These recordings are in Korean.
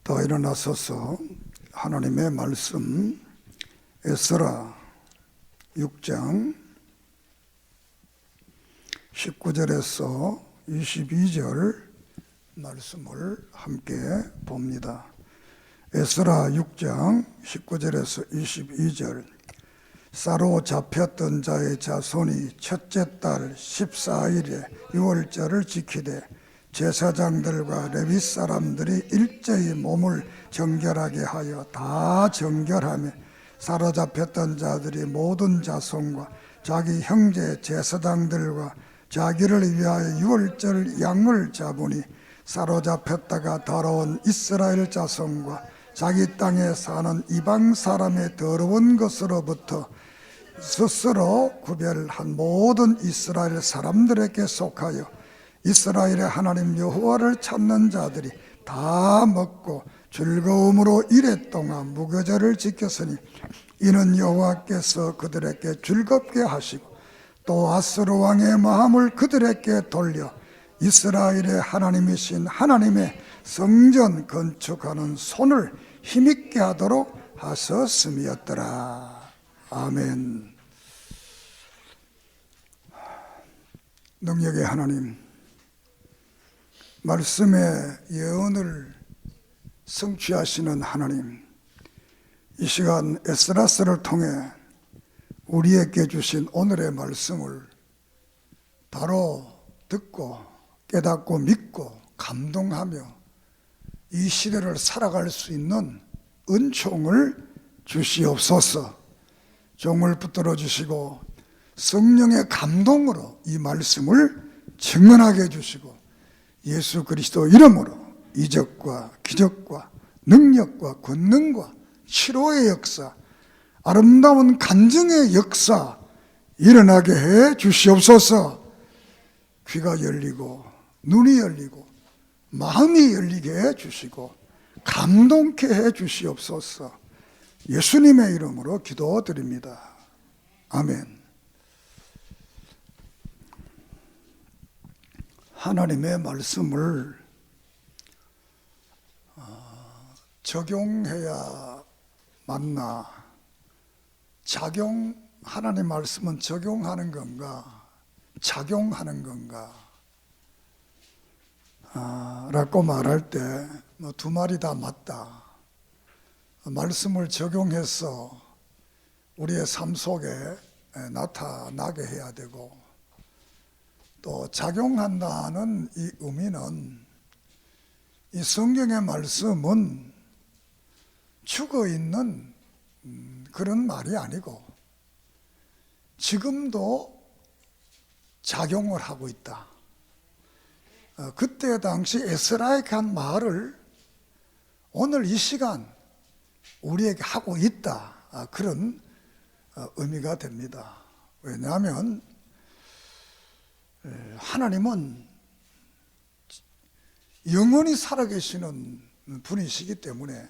다 일어나서서 하나님의 말씀 에스라 6장 19절에서 22절 말씀을 함께 봅니다. 에스라 6장 19절에서 22절. 사로잡혔던 자의 자손이 첫째 달 14일에 유월절을 지키되 제사장들과 레위 사람들이 일제히 몸을 정결하게 하여 다 정결하며 사로잡혔던 자들이 모든 자손과 자기 형제 제사장들과 자기를 위하여 유월절 양을 잡으니 사로잡혔다가 돌아온 이스라엘 자손과 자기 땅에 사는 이방 사람의 더러운 것으로부터 스스로 구별한 모든 이스라엘 사람들에게 속하여 이스라엘의 하나님 여호와를 찾는 자들이 다 먹고 즐거움으로 이레 동안 무교절을 지켰으니 이는 여호와께서 그들에게 즐겁게 하시고 또 아스루 왕의 마음을 그들에게 돌려 이스라엘의 하나님이신 하나님의 성전 건축하는 손을 힘있게 하도록 하셨음이었더라. 아멘. 능력의 하나님, 말씀의 예언을 성취하시는 하나님, 이 시간 에스라서를 통해 우리에게 주신 오늘의 말씀을 바로 듣고 깨닫고 믿고 감동하며 이 시대를 살아갈 수 있는 은총을 주시옵소서. 종을 붙들어 주시고 성령의 감동으로 이 말씀을 증언하게 해주시고 예수 그리스도 이름으로 이적과 기적과 능력과 권능과 치료의 역사, 아름다운 간증의 역사 일어나게 해 주시옵소서. 귀가 열리고 눈이 열리고 마음이 열리게 해 주시고 감동케 해 주시옵소서. 예수님의 이름으로 기도드립니다. 아멘. 하나님의 말씀을 적용해야 맞나? 하나님 말씀은 적용하는 건가? 작용하는 건가? 라고 말할 때 두 말이 다 맞다. 말씀을 적용해서 우리의 삶 속에 나타나게 해야 되고, 또 작용한다는 이 의미는 이 성경의 말씀은 죽어있는 그런 말이 아니고 지금도 작용을 하고 있다. 그때 당시 에스라에게 한 말을 오늘 이 시간 우리에게 하고 있다. 그런 의미가 됩니다. 왜냐하면 하나님은 영원히 살아계시는 분이시기 때문에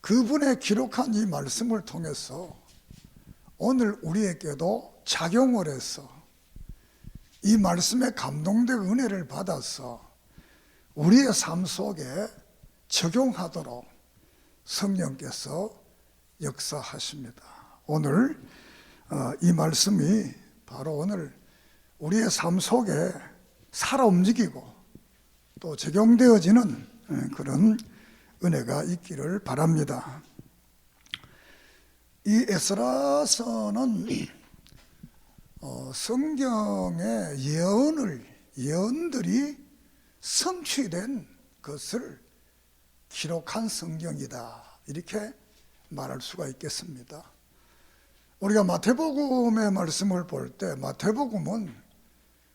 그분의 기록한 이 말씀을 통해서 오늘 우리에게도 작용을 해서 이 말씀에 감동된 은혜를 받아서 우리의 삶 속에 적용하도록 성령께서 역사하십니다. 오늘 이 말씀이 바로 오늘 우리의 삶 속에 살아 움직이고 또 적용되어지는 그런 은혜가 있기를 바랍니다. 이 에스라서는 성경의 예언들이 성취된 것을 기록한 성경이다. 이렇게 말할 수가 있겠습니다. 우리가 마태복음의 말씀을 볼 때 마태복음은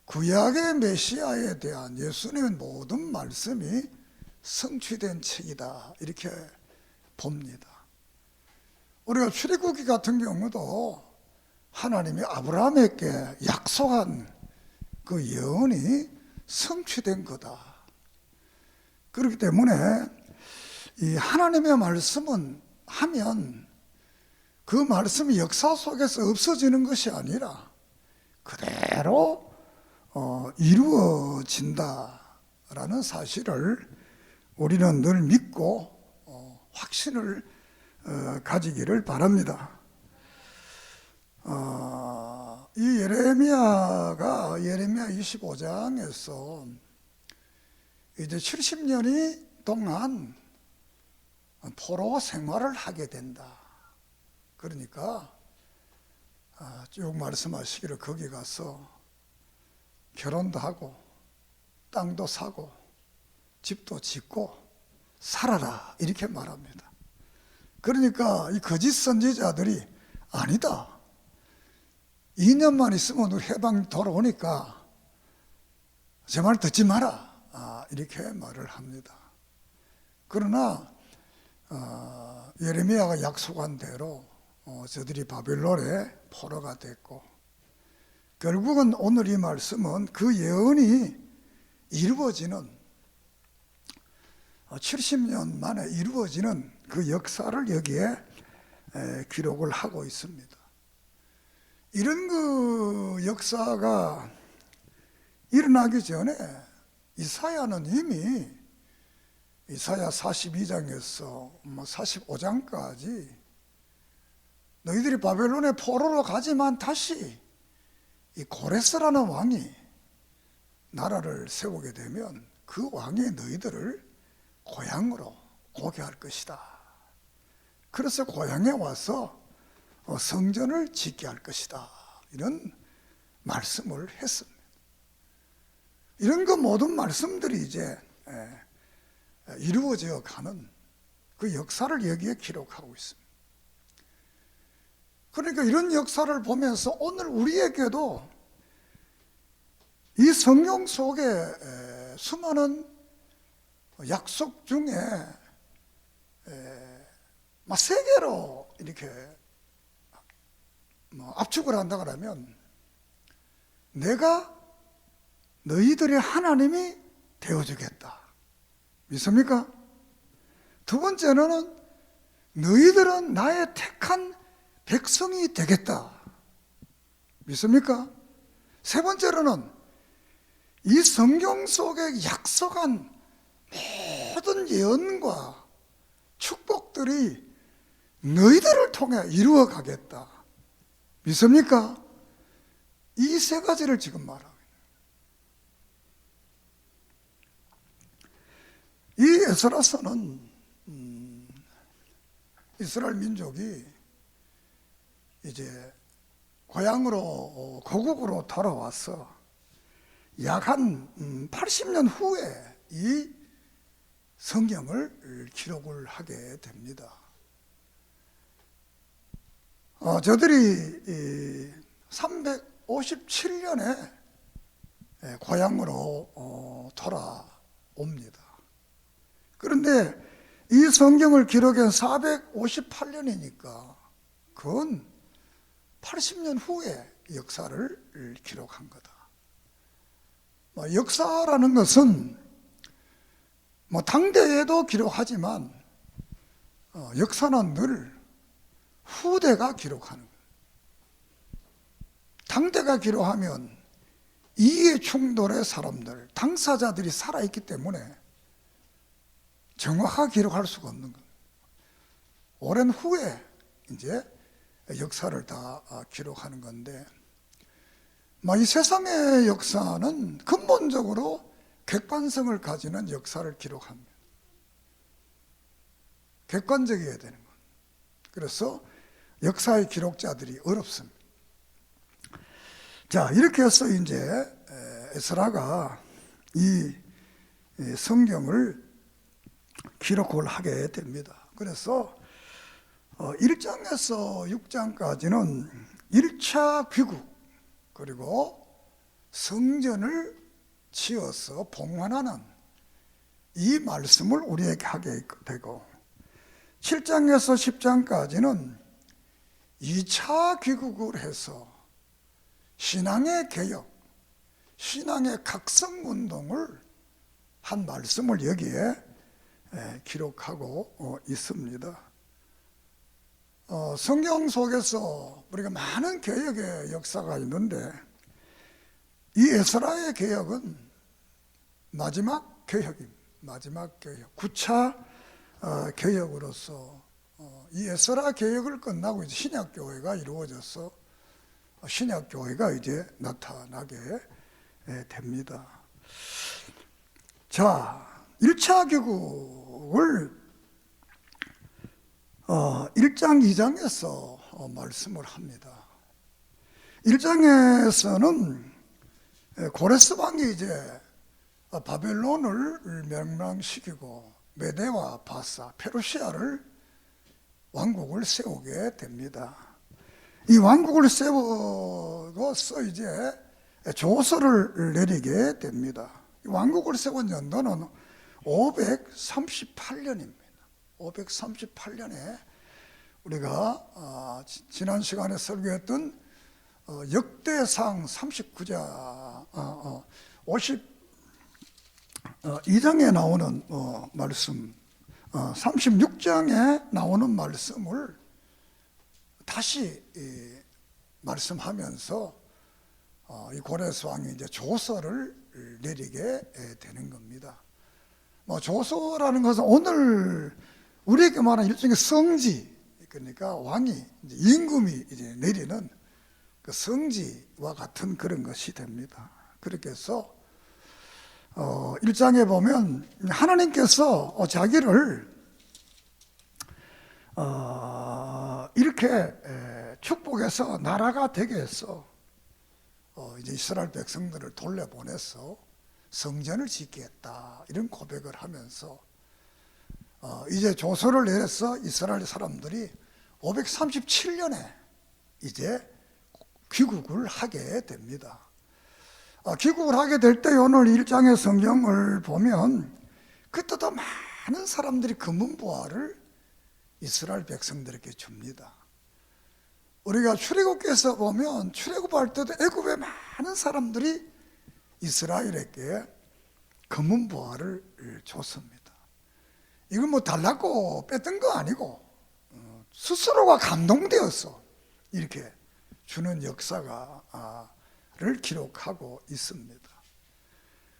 구약의 메시아에 대한 예수님의 모든 말씀이 성취된 책이다. 이렇게 봅니다. 우리가 출애굽기 같은 경우도 하나님이 아브라함에게 약속한 그 예언이 성취된 거다. 그렇기 때문에 이 하나님의 말씀은 하면 그 말씀이 역사 속에서 없어지는 것이 아니라 그대로 이루어진다라는 사실을 우리는 늘 믿고 확신을 가지기를 바랍니다. 이 예레미야 25장에서 이제 70년이 동안 포로 생활을 하게 된다. 그러니까 쭉 말씀하시기를 거기 가서 결혼도 하고 땅도 사고 집도 짓고 살아라 이렇게 말합니다. 그러니까 이 거짓 선지자들이 아니다. 2년만 있으면 우리 해방 돌아오니까 제 말 듣지 마라. 이렇게 말을 합니다. 그러나 예레미야가 약속한 대로 저들이 바벨론에 포로가 됐고 결국은 오늘 이 말씀은 그 예언이 이루어지는 70년 만에 이루어지는 그 역사를 여기에 기록을 하고 있습니다. 이런 그 역사가 일어나기 전에 이사야는 이미 이사야 42장에서 45장까지 너희들이 바벨론의 포로로 가지만 다시 이 고레스라는 왕이 나라를 세우게 되면 그 왕이 너희들을 고향으로 오게 할 것이다. 그래서 고향에 와서 성전을 짓게 할 것이다. 이런 말씀을 했습니다. 이런 그 모든 말씀들이 이제 이루어져 가는 그 역사를 여기에 기록하고 있습니다. 그러니까 이런 역사를 보면서 오늘 우리에게도 이 성경 속에 수많은 약속 중에 세 개로 이렇게 압축을 한다 그러면 내가 너희들의 하나님이 되어주겠다. 믿습니까? 두 번째는 너희들은 나의 택한 백성이 되겠다. 믿습니까? 세 번째로는 이 성경 속에 약속한 모든 예언과 축복들이 너희들을 통해 이루어 가겠다. 믿습니까? 이 세 가지를 지금 말하고 있는 이 에스라서는 이스라엘 민족이 이제 고향으로 고국으로 돌아와서 약 한 80년 후에 이 성경을 기록을 하게 됩니다. 저들이 357년에 고향으로 돌아옵니다. 그런데 이 성경을 기록한 458년이니까 그건 80년 후에 역사를 기록한 거다. 역사라는 것은 당대에도 기록하지만 역사는 늘 후대가 기록하는 거예요. 당대가 기록하면 이해 충돌의 사람들, 당사자들이 살아있기 때문에 정확하게 기록할 수가 없는 거예요. 오랜 후에 이제 역사를 다 기록하는 건데, 이 세상의 역사는 근본적으로 객관성을 가지는 역사를 기록합니다. 객관적이어야 되는 거예요. 그래서 역사의 기록자들이 어렵습니다. 자, 이렇게 해서 이제 에스라가 이 성경을 기록을 하게 됩니다. 그래서 1장에서 6장까지는 1차 귀국, 그리고 성전을 지어서 봉헌하는 이 말씀을 우리에게 하게 되고, 7장에서 10장까지는 2차 귀국을 해서 신앙의 개혁, 신앙의 각성운동을 한 말씀을 여기에 기록하고 있습니다. 성경 속에서 우리가 많은 개혁의 역사가 있는데 이 에스라의 개혁은 마지막 개혁입니다. 마지막 개혁, 9차 개혁으로서 이 에스라 개혁을 끝나고 이제 신약교회가 이루어져서 신약교회가 이제 나타나게 됩니다. 자, 1차 개국을 1장, 2장에서 말씀을 합니다. 1장에서는 고레스 왕이 이제 바벨론을 멸망시키고 메대와 바사, 페르시아를 왕국을 세우게 됩니다. 이 왕국을 세우고서 이제 조서를 내리게 됩니다. 이 왕국을 세운 연도는 538년입니다. 538년에 우리가 지난 시간에 설교했던 역대상 39장 52장에 나오는 말씀, 36장에 나오는 말씀을 다시 말씀하면서 이 고레스 왕이 이제 조서를 내리게 되는 겁니다. 조서라는 것은 오늘 우리에게 말하는 일종의 성지, 그러니까 왕이 이제 임금이 이제 내리는 그 성지와 같은 그런 것이 됩니다. 그렇게 해서 1장에 보면 하나님께서 자기를 이렇게 축복해서 나라가 되게 해서 이제 이스라엘 백성들을 돌려보내서 성전을 짓겠다 이런 고백을 하면서 이제 조서를 내려서 이스라엘 사람들이 537년에 이제 귀국을 하게 됩니다. 귀국을 하게 될 때 오늘 1장의 성경을 보면 그때도 많은 사람들이 금은보화를 이스라엘 백성들에게 줍니다. 우리가 출애굽기에서 보면 출애굽할 때도 애굽에 많은 사람들이 이스라엘에게 금은보화를 줬습니다. 이건 뭐 달라고 뺐던 거 아니고 스스로가 감동되어서 이렇게 주는 역사를 기록하고 있습니다.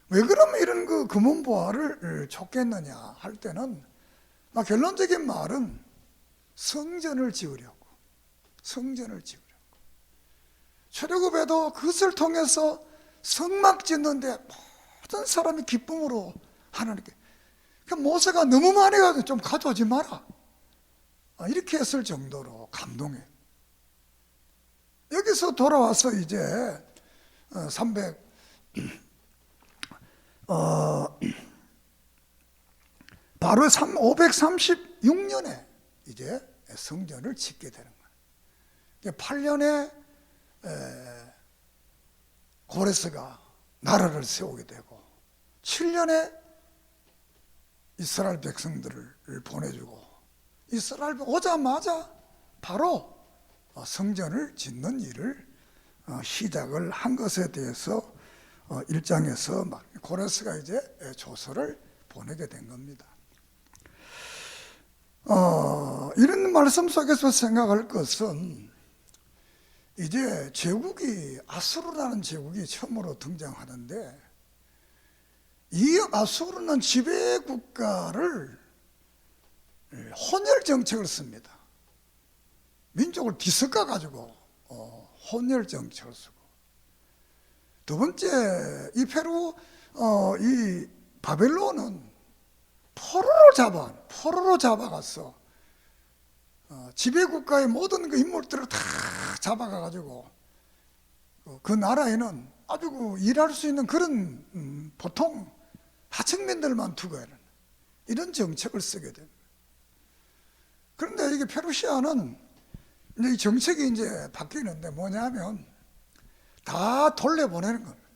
왜 그러면 이런 그 금은보화를 줬겠느냐 할 때는 결론적인 말은 성전을 지으려고. 출애굽에도 그것을 통해서 성막 짓는데 모든 사람이 기쁨으로 하나님께, 모세가 너무 많이 가지고 좀 가져오지 마라 이렇게 했을 정도로 감동해. 여기서 돌아와서 이제 536년에 이제 성전을 짓게 되는 거예요. 8년에 고레스가 나라를 세우게 되고 7년에 이스라엘 백성들을 보내주고 이스라엘 오자마자 바로 성전을 짓는 일을 시작을 한 것에 대해서 1장에서 고레스가 이제 조서를 보내게 된 겁니다. 이런 말씀 속에서 생각할 것은 이제 제국이 아수르라는 제국이 처음으로 등장하는데 이 아수르는 지배 국가를 혼혈 정책을 씁니다. 민족을 뒤섞어 가지고 혼혈 정책을 쓰고, 두 번째 이 이 바벨론은 포로로 잡아가서 지배 국가의 모든 그 인물들을 다 잡아가 가지고 그 나라에는 아주 일할 수 있는 그런 보통 하층민들만 두고 하는 이런 정책을 쓰게 됩니다. 그런데 이게 페르시아는 이 정책이 이제 바뀌는데 뭐냐면 다 돌려보내는 겁니다.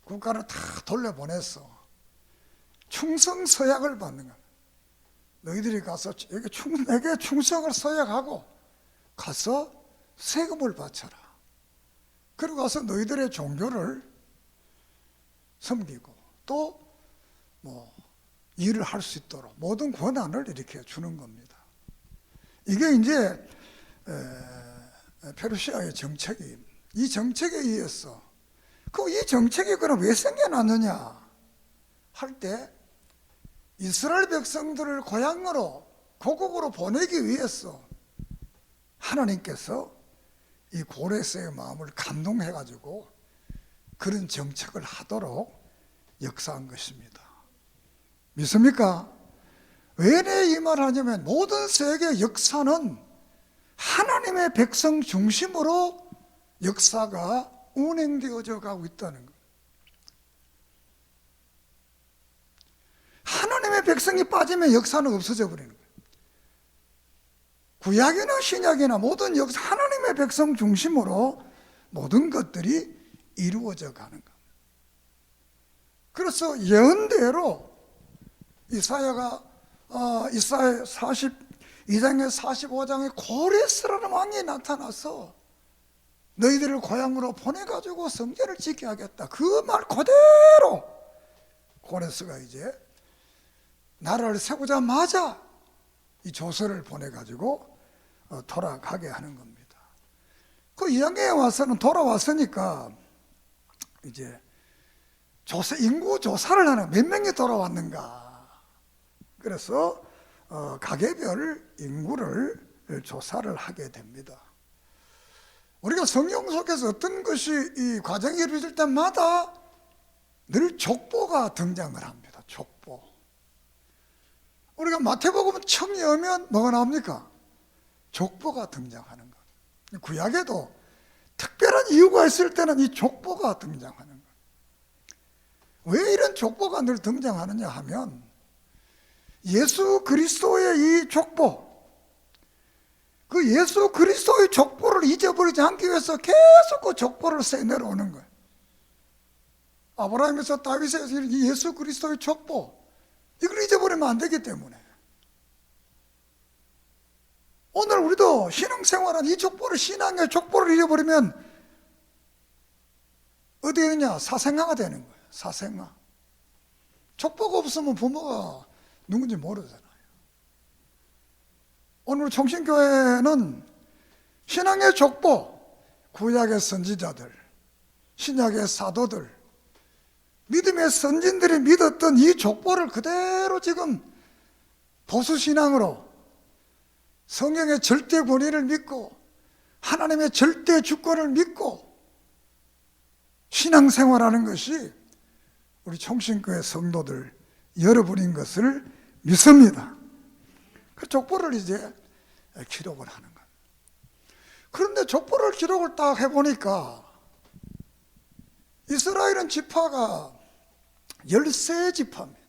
국가를 다 돌려보내서 충성 서약을 받는 겁니다. 너희들이 가서 내게 충성을 서약하고 가서 세금을 바쳐라. 그리고 가서 너희들의 종교를 섬기고 또 일을 할 수 있도록 모든 권한을 이렇게 주는 겁니다. 이게 이제 페르시아의 정책이, 이 정책에 의해서 이 정책이 그럼 왜 생겨났느냐 할 때 이스라엘 백성들을 고향으로 고국으로 보내기 위해서 하나님께서 이 고레스의 마음을 감동해가지고 그런 정책을 하도록 역사한 것입니다. 믿습니까? 왜 내 이 말을 하냐면 모든 세계 역사는 하나님의 백성 중심으로 역사가 운행되어져 가고 있다는 거예요. 하나님의 백성이 빠지면 역사는 없어져 버리는 거예요. 구약이나 신약이나 모든 역사, 하나님의 백성 중심으로 모든 것들이 이루어져 가는 겁니다. 그래서 예언대로 이사야 42장에 45장에 고레스라는 왕이 나타나서 너희들을 고향으로 보내가지고 성전을 짓게 하겠다. 그 말 그대로 고레스가 이제 나라를 세우자마자 이 조서를 보내가지고 돌아가게 하는 겁니다. 그 이야기에 와서는 돌아왔으니까 이제 인구 조사를 하는, 몇 명이 돌아왔는가. 그래서 가계별 인구를 조사를 하게 됩니다. 우리가 성경 속에서 어떤 것이 이 과정이 이루어질 때마다 늘 족보가 등장을 합니다. 족보. 우리가 마태복음 처음 여면 뭐가 나옵니까? 족보가 등장하는 것. 구약에도 특별한 이유가 있을 때는 이 족보가 등장하는 것. 왜 이런 족보가 늘 등장하느냐 하면 예수 그리스도의 이 족보, 그 예수 그리스도의 족보를 잊어버리지 않기 위해서 계속 그 족보를 써 내려오는 거예요. 아브라함에서 다윗에서 이 예수 그리스도의 족보, 이걸 잊어버리면 안 되기 때문에 오늘 우리도 신앙생활은 이 족보를, 신앙의 족보를 잃어버리면 어디에 있냐? 사생아가 되는 거예요. 사생아. 족보가 없으면 부모가 누군지 모르잖아요. 오늘 총신교회는 신앙의 족보, 구약의 선지자들, 신약의 사도들, 믿음의 선진들이 믿었던 이 족보를 그대로 지금 보수신앙으로 성경의 절대 권위를 믿고 하나님의 절대 주권을 믿고 신앙생활하는 것이 우리 총신교회 성도들 여러분인 것을 믿습니다. 그 족보를 이제 기록을 하는 거예요. 그런데 족보를 기록을 딱 해보니까 이스라엘은 지파가 13지파입니다.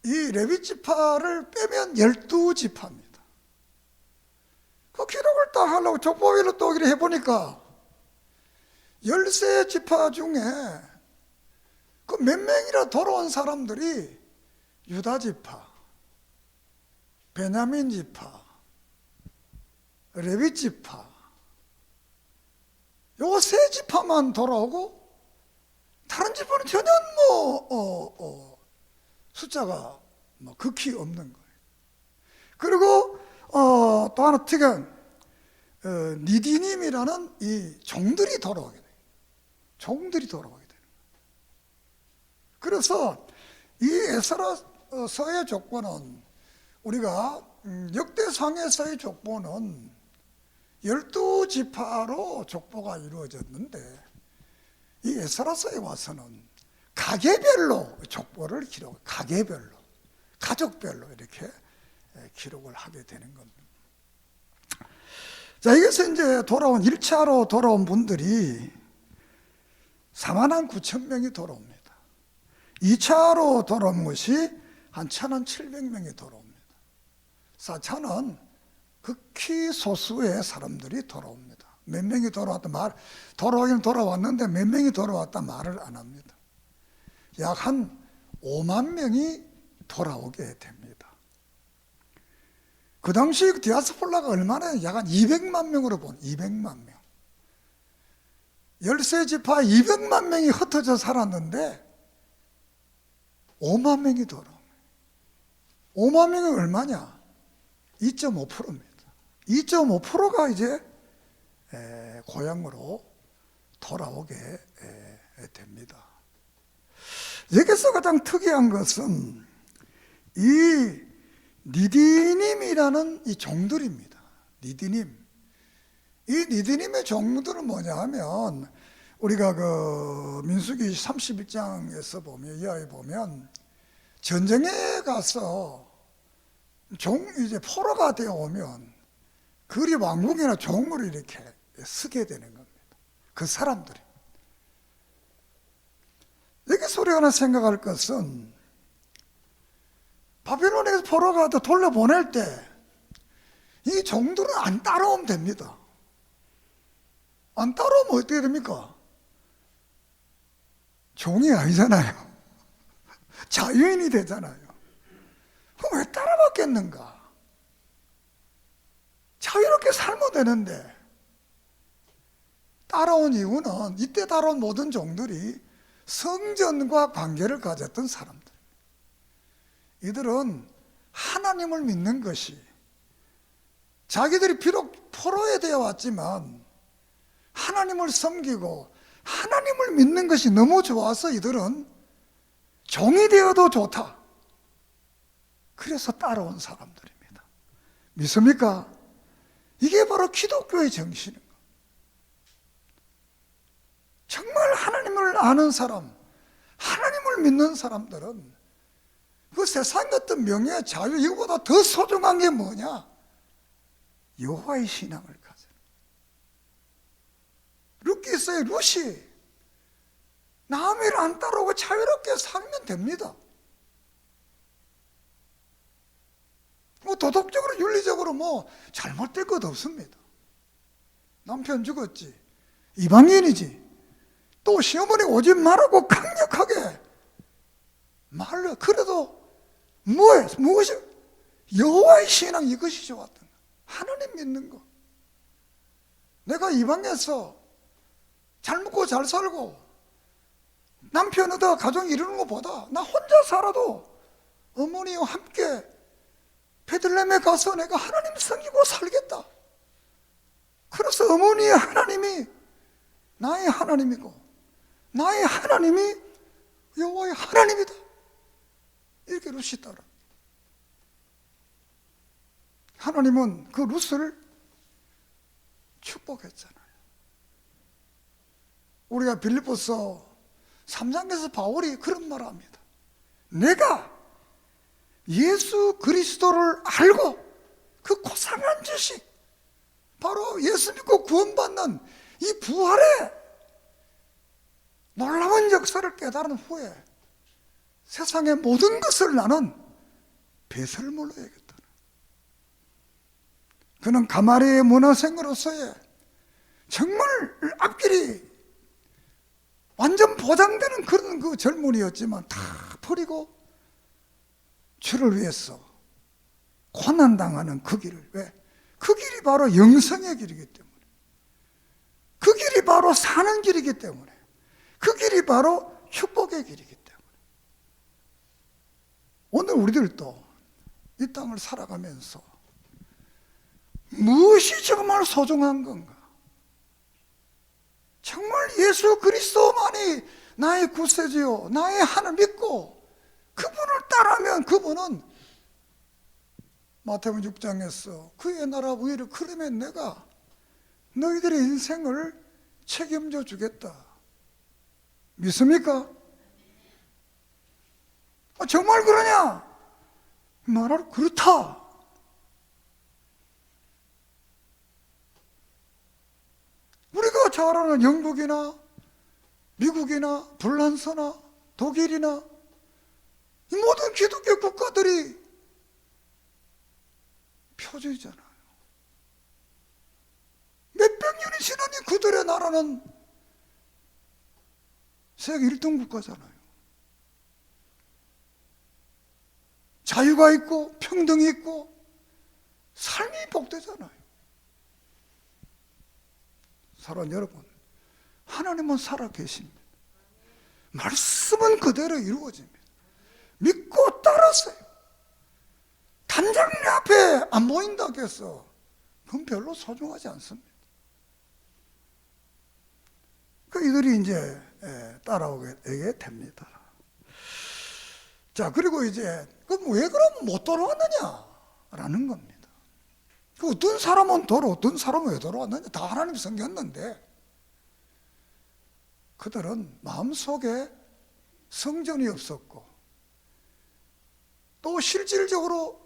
이 레위 지파를 빼면 12지파입니다. 그 기록을 딱 하려고 족보위로 또 해보니까 13지파 중에 그 몇 명이라 돌아온 사람들이 유다 지파, 베냐민 지파, 레위 지파, 요 세 지파만 돌아오고 다른 지파는 전혀 숫자가 극히 없는 거예요. 그리고 또 하나 특이한 니디님이라는 이 종들이 돌아오게 돼요. 종들이 돌아오게 돼요. 그래서 이 에스라서의 족보는 우리가 역대상에서의 족보는 12지파로 족보가 이루어졌는데 이 에스라서에 와서는 가계별로 족보를 가계별로, 가족별로 이렇게 기록을 하게 되는 겁니다. 자, 여기서 이제 1차로 돌아온 분들이 49,000명이 돌아옵니다. 2차로 돌아온 것이 한 1,700명이 돌아옵니다. 4차는 극히 소수의 사람들이 돌아옵니다. 몇 명이 돌아오긴 돌아왔는데 몇 명이 돌아왔다 말을 안 합니다. 약 한 5만 명이 돌아오게 됩니다. 그 당시 디아스폴라가 얼마나 약 한 200만 명으로 200만 명. 13지파 200만 명이 흩어져 살았는데 5만 명이 돌아옵니다. 5만 명이 얼마냐? 2.5%입니다. 2.5%가 이제 고향으로 돌아오게 됩니다. 여기서 가장 특이한 것은 이 니디님이라는 이 종들입니다. 니디님. 이 니디님의 종들은 뭐냐 하면 우리가 그 민수기 31장에서 보면 이하에 보면 전쟁에 가서 이제 포로가 되어 오면 그리 왕궁이나 종으로 이렇게 서게 되는 겁니다. 그 사람들이. 여기서 우리가 하나 생각할 것은 바빌론에서 포로가 돌려보낼 때 이 종들은 안 따라오면 됩니다. 안 따라오면 어떻게 됩니까? 종이 아니잖아요. 자유인이 되잖아요. 그럼 왜 따라받겠는가? 자유롭게 살면 되는데 따라온 이유는 이때 따라온 모든 종들이 성전과 관계를 가졌던 사람들. 이들은 하나님을 믿는 것이 자기들이 비록 포로에 되어 왔지만 하나님을 섬기고 하나님을 믿는 것이 너무 좋아서 이들은 종이 되어도 좋다. 그래서 따라온 사람들입니다. 믿습니까? 이게 바로 기독교의 정신입니다. 정말 하나님을 아는 사람, 하나님을 믿는 사람들은 그 세상 같은 명예, 자유 이거보다 더 소중한 게 뭐냐? 여호와의 신앙을 가져. 룻기서의 룻이 나아미를 안 따라오고 자유롭게 살면 됩니다. 뭐 도덕적으로 윤리적으로 뭐 잘못될 것 없습니다. 남편 죽었지, 이방인이지, 또 시어머니 오지 말라고 강력하게 말려. 그래도 무엇이 여호와의 신앙, 이것이 좋았던 거야. 하나님 믿는 거. 내가 이방에서 잘 먹고 잘 살고 남편 얻어 가정 이루는 것보다 나 혼자 살아도 어머니와 함께 베들레헴에 가서 내가 하나님 섬기고 살겠다. 그래서 어머니의 하나님이 나의 하나님이고 나의 하나님이 여호와의 하나님이다. 이렇게 룻이 따라. 하나님은 그 룻을 축복했잖아요. 우리가 빌립보서 3장에서 바울이 그런 말을 합니다. 내가 예수 그리스도를 알고 그 고상한 지식, 바로 예수 믿고 구원받는 이 부활의 놀라운 역사를 깨달은 후에 세상의 모든 것을 나는 배설물로 여겼다. 그는 가마리의 문화생으로서의 정말 앞길이 완전 보장되는 그런 그 젊은이였지만 다 버리고 주를 위해서 고난당하는 그 길을. 왜? 그 길이 바로 영생의 길이기 때문에, 그 길이 바로 사는 길이기 때문에, 그 길이 바로 축복의 길이기 때문에 오늘 우리들도 이 땅을 살아가면서 무엇이 정말 소중한 건가? 정말 예수 그리스도만이 나의 구세주요, 나의 하나님 믿고 그분을 따르면 그분은 마태복음 6장에서 그의 나라 위를 그러면 내가 너희들의 인생을 책임져 주겠다. 믿습니까? 정말 그러냐? 말하러 그렇다. 우리가 잘 아는 영국이나 미국이나 불란서나 독일이나 이 모든 기독교 국가들이 표적이잖아요. 몇백 년이 지나니 그들의 나라는 세계 1등 국가잖아요. 자유가 있고 평등이 있고 삶이 복되잖아요. 사랑하는 여러분, 하나님은 살아계십니다. 말씀은 그대로 이루어집니다. 믿고 따랐어요. 단장 내 앞에 안 보인다고 해서 그건 별로 소중하지 않습니다. 그 이들이 이제 따라오게 됩니다. 자, 그리고 이제 그럼 왜 그럼 못 돌아왔느냐라는 겁니다. 그 어떤 사람은 어떤 사람은 왜 돌아왔느냐, 다 하나님 섬겼는데 그들은 마음속에 성전이 없었고 또 실질적으로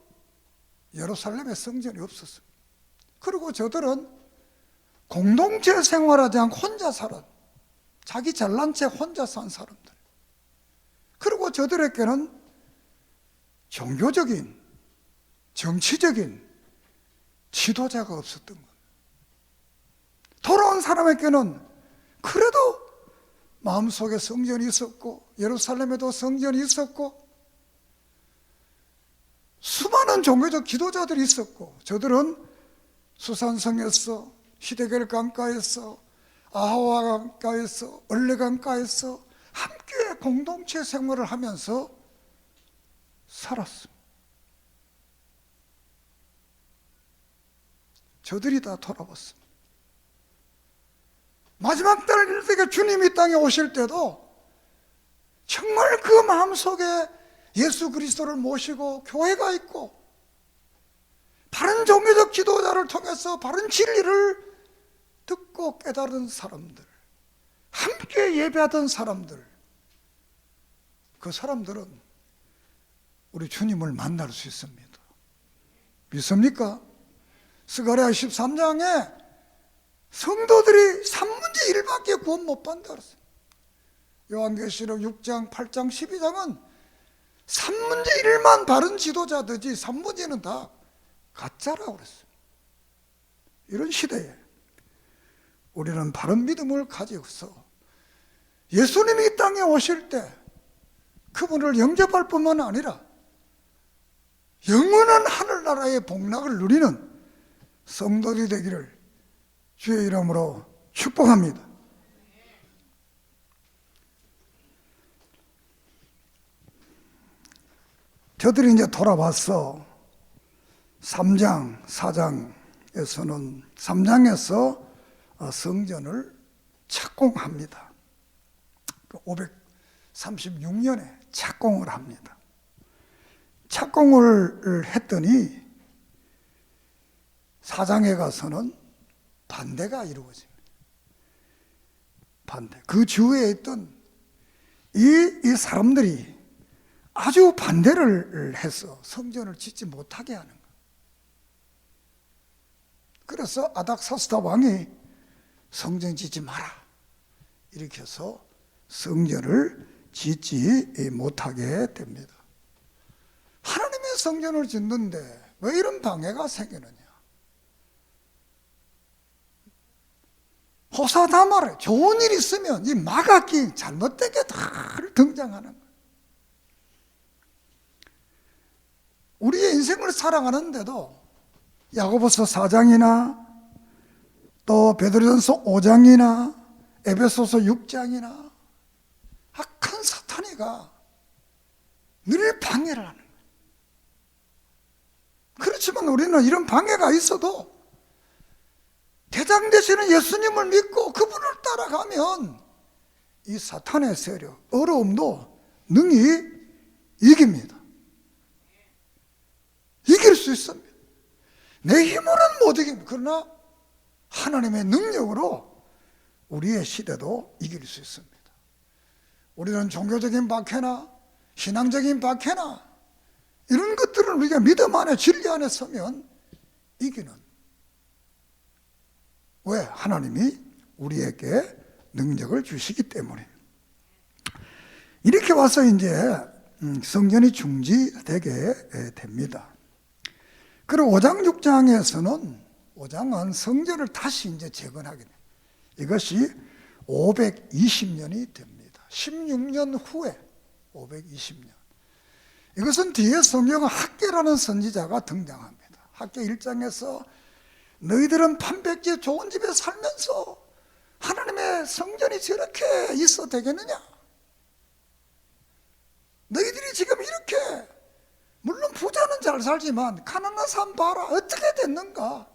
예루살렘에 성전이 없었어요. 그리고 저들은 공동체 생활하지 않고 혼자 살아, 자기 잘난 채 혼자 산 사람들. 그리고 저들에게는 종교적인, 정치적인 지도자가 없었던 것. 돌아온 사람에게는 그래도 마음속에 성전이 있었고 예루살렘에도 성전이 있었고 수많은 종교적 지도자들이 있었고, 저들은 수산성에서, 히데겔 강가에서, 아하와 강가에서, 얼레 강가에서 함께 공동체 생활을 하면서 살았습니다. 저들이 다 돌아왔습니다. 마지막 날 일세에 주님이 땅에 오실 때도 정말 그 마음속에 예수 그리스도를 모시고 교회가 있고 바른 종교적 지도자를 통해서 바른 진리를 듣고 깨달은 사람들, 함께 예배하던 사람들, 그 사람들은 우리 주님을 만날 수 있습니다. 믿습니까? 스가랴 13장에 성도들이 3분의 1밖에 구원 못 받는다 그랬어요. 요한계시록 6장, 8장, 12장은 3분의 1만 바른 지도자들이지 3분의 1은 다 가짜라고 그랬어요. 이런 시대에 우리는 바른 믿음을 가지고서 예수님이 이 땅에 오실 때 그분을 영접할 뿐만 아니라 영원한 하늘나라의 복락을 누리는 성도들이 되기를 주의 이름으로 축복합니다. 저들이 이제 돌아와서 3장, 4장에서는 3장에서 성전을 착공합니다. 536년에 착공을 합니다. 착공을 했더니 4장에 가서는 반대가 이루어집니다. 반대. 그 주위에 있던 이 사람들이 아주 반대를 해서 성전을 짓지 못하게 하는 거예요. 그래서 아닥사스다 왕이 성전 짓지 마라 이렇게 해서 성전을 짓지 못하게 됩니다. 하나님의 성전을 짓는데 왜 이런 방해가 생기느냐? 호사다말에 좋은 일이 있으면 이 마각이 잘못되게 다 등장하는 거예요. 우리의 인생을 살아가는데도 야고보서 4장이나 또 베드로전서 5장이나 에베소서 6장이나 악한 사탄이가 늘 방해를 하는 거예요. 그렇지만 우리는 이런 방해가 있어도 대장 되시는 예수님을 믿고 그분을 따라가면 이 사탄의 세력, 어려움도 능히 이깁니다. 이길 수 있습니다. 내 힘으로는 못 이깁니다. 그러나 하나님의 능력으로 우리의 시대도 이길 수 있습니다. 우리는 종교적인 박해나 신앙적인 박해나 이런 것들을 우리가 믿음 안에 진리 안에 서면 이기는, 왜? 하나님이 우리에게 능력을 주시기 때문에. 이렇게 와서 이제 성전이 중지되게 됩니다. 그리고 5장 6장에서는 5장은 성전을 다시 이제 재건하게 돼요. 이것이 520년이 됩니다. 16년 후에 520년. 이것은 뒤에 성경은 학개라는 선지자가 등장합니다. 학개 1장에서 너희들은 판백집 좋은 집에 살면서 하나님의 성전이 저렇게 있어 되겠느냐? 너희들이 지금 이렇게, 물론 부자는 잘 살지만 가난한 삶 봐라 어떻게 됐는가?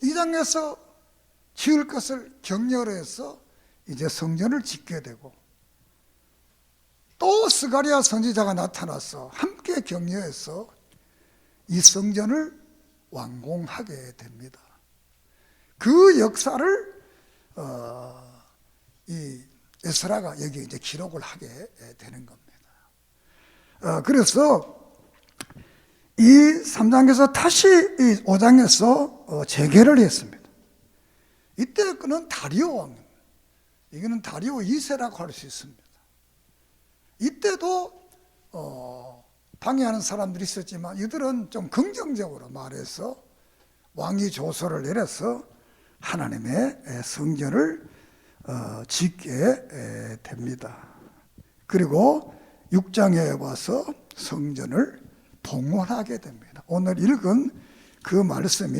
2장에서 지을 것을 격려해서 이제 성전을 짓게 되고 또 스가랴 선지자가 나타나서 함께 격려해서 이 성전을 완공하게 됩니다. 그 역사를 이 에스라가 여기 이제 기록을 하게 되는 겁니다. 그래서 이 3장에서 다시 이 5장에서 재개를 했습니다. 이때 그는 다리오 왕입니다. 이거는 다리오 2세라고 할 수 있습니다. 이때도 방해하는 사람들이 있었지만 이들은 좀 긍정적으로 말해서 왕이 조서를 내려서 하나님의 성전을 짓게 됩니다. 그리고 6장에 와서 성전을 봉헌하게 됩니다. 오늘 읽은 그 말씀이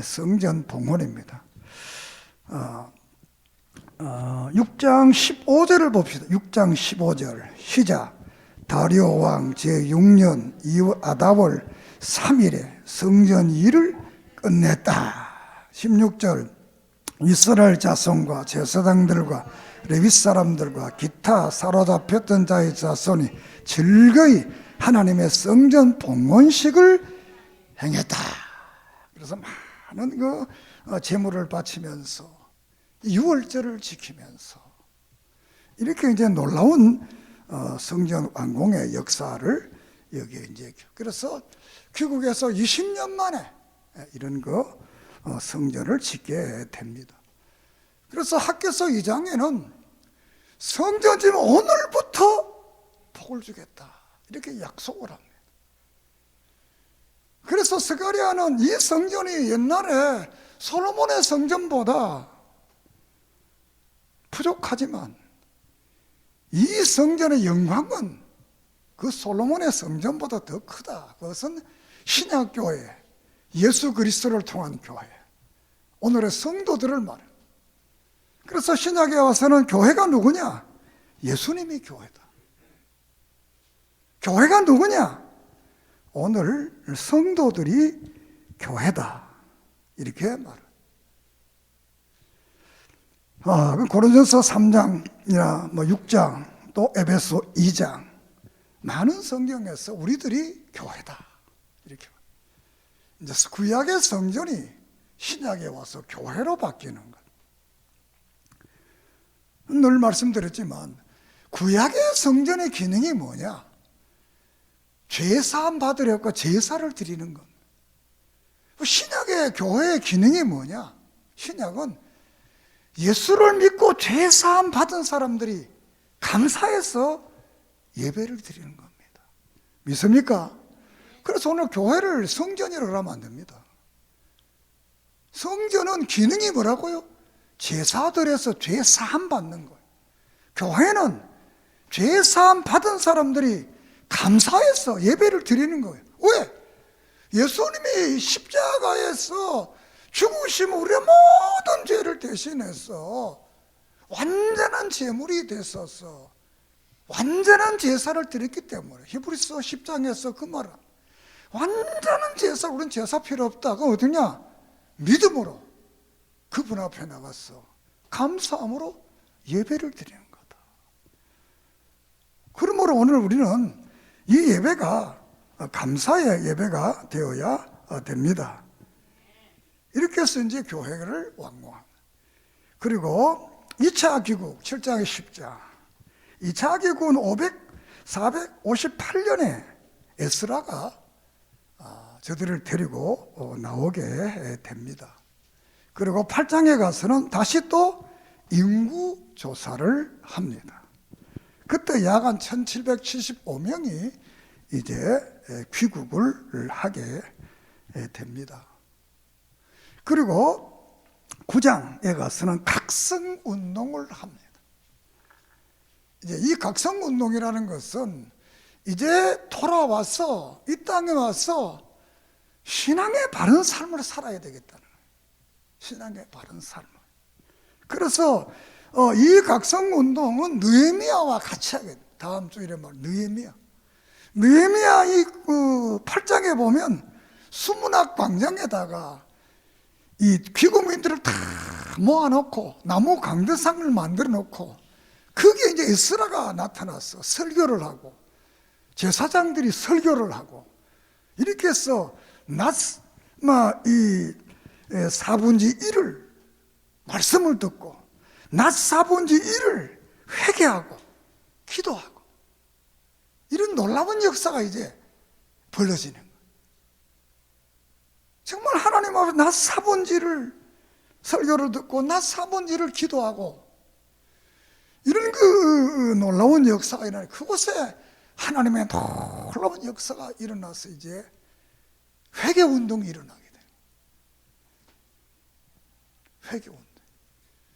성전 봉헌입니다. 6장 15절을 봅시다. 6장 15절 시작. 다리오 왕 제6년 이후 아다월 3일에 성전 일을 끝냈다. 16절 이스라엘 자손과 제사장들과 레위 사람들과 기타 사로잡혔던 자의 자손이 즐거이 하나님의 성전 봉헌식을 행했다. 그래서 많은 그 제물을 바치면서 유월절을 지키면서 이렇게 이제 놀라운 성전 완공의 역사를 여기에 이제 그래서 귀국에서 20년 만에 이런 거 성전을 짓게 됩니다. 그래서 학개서 2장에는 성전 지면 오늘부터 복을 주겠다 이렇게 약속을 합니다. 그래서 스가랴는 이 성전이 옛날에 솔로몬의 성전보다 부족하지만 이 성전의 영광은 그 솔로몬의 성전보다 더 크다. 그것은 신약교회, 예수 그리스도를 통한 교회, 오늘의 성도들을 말해. 그래서 신약에 와서는 교회가 누구냐? 예수님이 교회다. 교회가 누구냐? 오늘 성도들이 교회다. 이렇게 말해. 고린도전서 3장이나 6장 또 에베소 2장 많은 성경에서 우리들이 교회다. 이렇게 이제 구약의 성전이 신약에 와서 교회로 바뀌는 것. 늘 말씀드렸지만 구약의 성전의 기능이 뭐냐? 죄사함 받으려고 제사를 드리는 것. 신약의 교회의 기능이 뭐냐? 신약은 예수를 믿고 죄사함 받은 사람들이 감사해서 예배를 드리는 겁니다. 믿습니까? 그래서 오늘 교회를 성전이라고 하면 안 됩니다. 성전은 기능이 뭐라고요? 제사들에서 죄사함 받는 거예요. 교회는 죄사함 받은 사람들이 감사해서 예배를 드리는 거예요. 왜? 예수님이 십자가에서 죽으시면 우리의 모든 죄를 대신해서 완전한 제물이 됐어서 완전한 제사를 드렸기 때문에 히브리서 10장에서 그 말은 완전한 제사, 우리는 제사 필요 없다. 그건 어디냐? 믿음으로 그분 앞에 나가서 감사함으로 예배를 드리는 거다. 그러므로 오늘 우리는 이 예배가 감사의 예배가 되어야 됩니다. 이렇게 해서 이제 교회를 완공합니다. 그리고 2차 귀국 7장에 10장 2차 귀국은 458년에 에스라가 저들을 데리고 나오게 됩니다. 그리고 8장에 가서는 다시 또 인구 조사를 합니다. 그때 약 한 1775명이 이제 귀국을 하게 됩니다. 그리고 9장에 가서는 각성운동을 합니다. 이제 이 각성운동이라는 것은 이제 돌아와서 이 땅에 와서 신앙의 바른 삶을 살아야 되겠다는 거예요. 신앙의 바른 삶을. 그래서 이 각성운동은 느헤미야와 같이 하겠다. 다음 주일에 말 느헤미야. 느헤미야 이 8장에 보면 수문학 광장에다가 이 귀국민들을 다 모아놓고 나무 강대상을 만들어 놓고 거기에 이제 에스라가 나타났어. 설교를 하고 제사장들이 설교를 하고 이렇게 해서 이 4분의 1을 말씀을 듣고 낮 4분의 1을 회개하고 기도하고 이런 놀라운 역사가 이제 벌어지는 거예요. 정말 하나님 앞에 낮 4분의 1을 설교를 듣고 낮 4분의 1을 기도하고 이런 그 놀라운 역사가 일어나요. 그곳에 하나님의 놀라운 역사가 일어나서 이제 회개운동이 일어나게 돼요. 회개운동.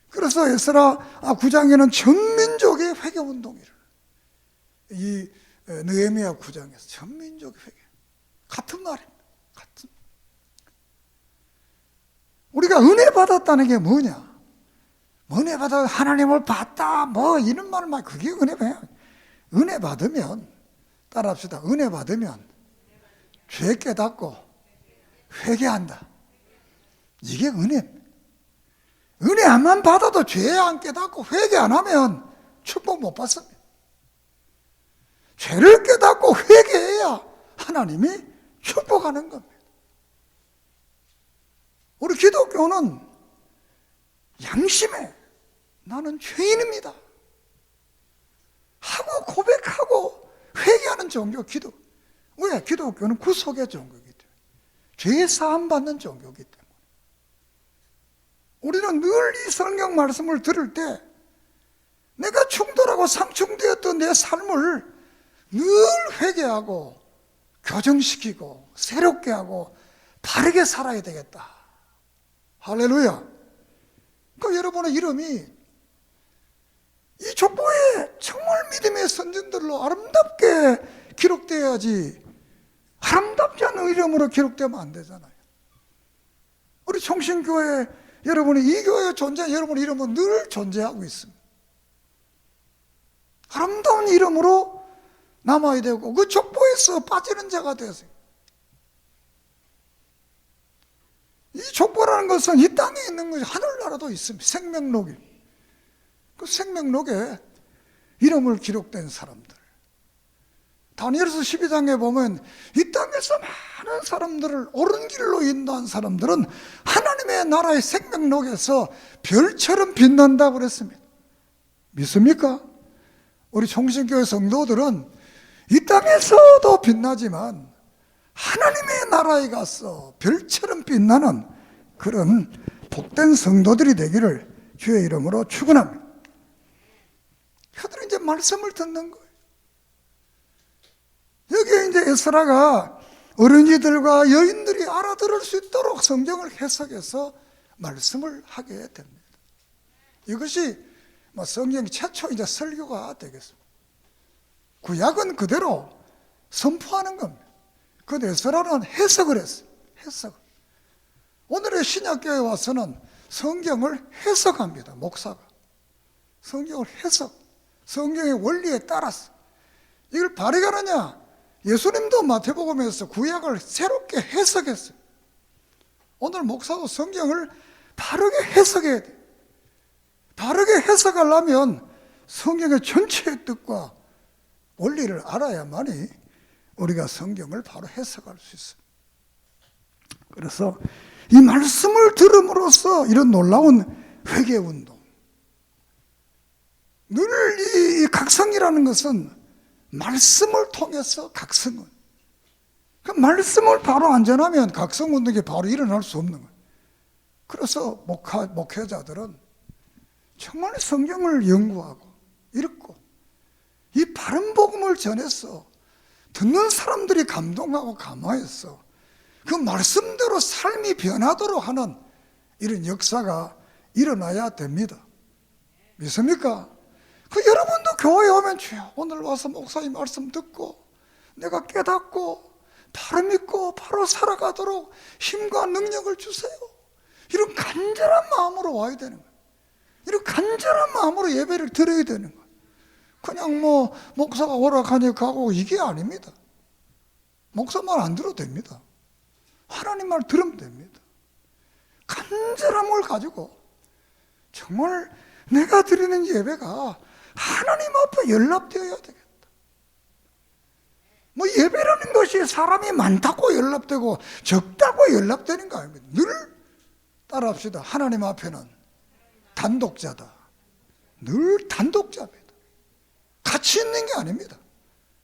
그래서 에스라 9장에는 전민족의 회개운동이 일어나요. 이 느헤미야 9장에서 전민족의 회개. 같은 말입니다. 같은. 우리가 은혜 받았다는 게 뭐냐? 은혜 받아 하나님을 봤다 뭐 이런 말만 그게 은혜예요. 은혜 받으면 따라합시다. 은혜 받으면 죄 깨닫고 회개한다. 이게 은혜입니다. 은혜 안만 받아도 죄 안 깨닫고 회개 안 하면 축복 못 받습니다. 죄를 깨닫고 회개해야 하나님이 축복하는 겁니다. 우리 기독교는 양심에 나는 죄인입니다 하고 고백하고 회개하는 종교 기도. 왜? 기독교는 구속의 종교이기 때문에 죄 사함 받는 종교이기 때문에 우리는 늘 이 성경 말씀을 들을 때 내가 충돌하고 상충되었던 내 삶을 늘 회개하고 교정시키고 새롭게 하고 바르게 살아야 되겠다. 할렐루야. 그 여러분의 이름이 이 족보에 정말 믿음의 선진들로 아름답게 기록되어야지 아름답지 않은 이름으로 기록되면 안 되잖아요. 우리 총신교회 여러분이 이 교회에 존재 여러분의 이름은 늘 존재하고 있습니다. 아름다운 이름으로 남아야 되고 그 족보에서 빠지는 자가 되세요. 이 족보라는 것은 이 땅에 있는 것이 하늘나라도 있습니다. 생명록이. 그 생명록에 이름을 기록된 사람들. 다니엘서 12장에 보면 이 땅에서 많은 사람들을 옳은 길로 인도한 사람들은 하나님의 나라의 생명록에서 별처럼 빛난다고 그랬습니다. 믿습니까? 우리 총신교회 성도들은 이 땅에서도 빛나지만 하나님의 나라에 가서 별처럼 빛나는 그런 복된 성도들이 되기를 주의 이름으로 축원합니다. 그들은 이제 말씀을 듣는 거예요. 여기에 이제 에스라가 어린이들과 여인들이 알아들을 수 있도록 성경을 해석해서 말씀을 하게 됩니다. 이것이 성경 최초 이제 설교가 되겠습니다. 구약은 그대로 선포하는 겁니다. 그 에스라는 해석을 했어요. 해석. 오늘의 신약교회에 와서는 성경을 해석합니다. 목사가. 성경을 해석. 성경의 원리에 따라서. 이걸 바르게 하느냐? 예수님도 마태복음에서 구약을 새롭게 해석했어요. 오늘 목사도 성경을 바르게 해석해야 돼요. 바르게 해석하려면 성경의 전체의 뜻과 원리를 알아야만이 우리가 성경을 바로 해석할 수 있습니다. 그래서 이 말씀을 들음으로써 이런 놀라운 회개운동. 늘 이 각성이라는 것은 말씀을 통해서 각성은. 그 말씀을 바로 안 전하면 각성운동이 바로 일어날 수 없는 거예요. 그래서 목회자들은 정말 성경을 연구하고 읽고 이 바른 복음을 전해서 듣는 사람들이 감동하고 감화해서 그 말씀대로 삶이 변하도록 하는 이런 역사가 일어나야 됩니다. 믿습니까? 그 여러분도 교회에 오면 주여 오늘 와서 목사님 말씀 듣고 내가 깨닫고 바로 믿고 바로 살아가도록 힘과 능력을 주세요. 이런 간절한 마음으로 와야 되는 거예요. 이런 간절한 마음으로 예배를 드려야 되는 거예요. 그냥 목사가 오락하니까 하고 이게 아닙니다. 목사 말 안 들어도 됩니다. 하나님 말 들으면 됩니다. 간절함을 가지고 정말 내가 드리는 예배가 하나님 앞에 연락되어야 되겠다. 뭐 예배라는 것이 사람이 많다고 연락되고 적다고 연락되는 거 아닙니다. 늘 따라합시다. 하나님 앞에는 단독자다. 늘 단독자입니다. 같이 있는 게 아닙니다.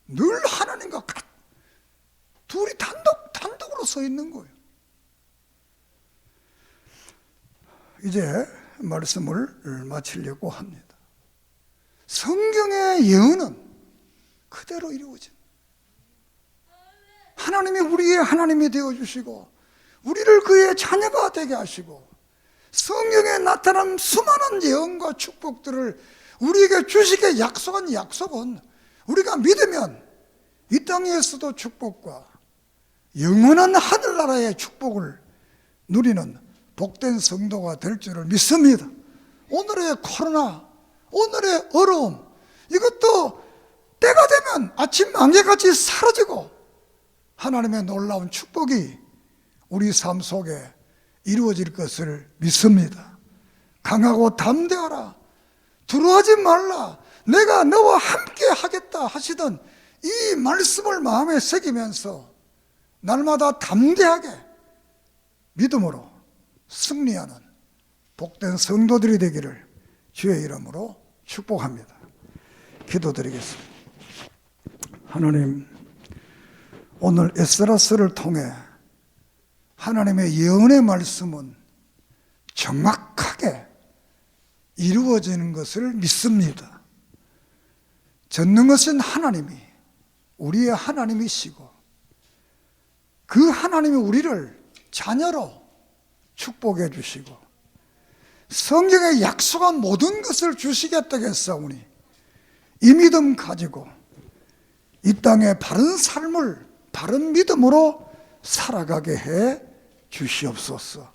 늘 하나님과 둘이 단독으로 서 있는 거예요. 이제 말씀을 마치려고 합니다. 성경의 예언은 그대로 이루어진, 하나님이 우리의 하나님이 되어주시고 우리를 그의 자녀가 되게 하시고 성경에 나타난 수많은 예언과 축복들을 우리에게 주시게 약속한 약속은 우리가 믿으면 이 땅에서도 축복과 영원한 하늘나라의 축복을 누리는 복된 성도가 될 줄을 믿습니다. 오늘의 코로나, 오늘의 어려움, 이것도 때가 되면 아침 안개같이 사라지고 하나님의 놀라운 축복이 우리 삶 속에 이루어질 것을 믿습니다. 강하고 담대하라, 두려워하지 말라, 내가 너와 함께 하겠다 하시던 이 말씀을 마음에 새기면서 날마다 담대하게 믿음으로 승리하는 복된 성도들이 되기를 주의 이름으로 축복합니다. 기도드리겠습니다. 하나님, 오늘 에스라서를 통해 하나님의 예언의 말씀은 정확하게 이루어지는 것을 믿습니다. 전능하신 하나님이 우리의 하나님이시고 그 하나님이 우리를 자녀로 축복해 주시고 성경에 약속한 모든 것을 주시겠다고 했사오니 이 믿음 가지고 이 땅에 바른 삶을 바른 믿음으로 살아가게 해 주시옵소서.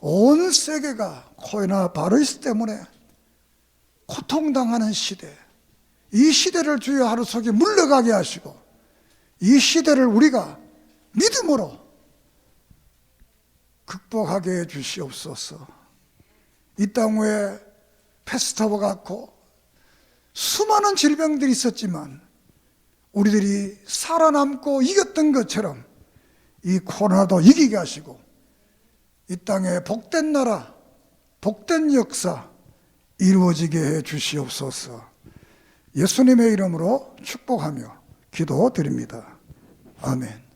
온 세계가 코로나 바이러스 때문에 고통당하는 시대, 이 시대를 주여 하루속에 물러가게 하시고 이 시대를 우리가 믿음으로 극복하게 해 주시옵소서. 이 땅 위에 패스트와 같고 수많은 질병들이 있었지만 우리들이 살아남고 이겼던 것처럼 이 코로나도 이기게 하시고 이 땅에 복된 나라, 복된 역사 이루어지게 해 주시옵소서. 예수님의 이름으로 축복하며 기도드립니다. 아멘.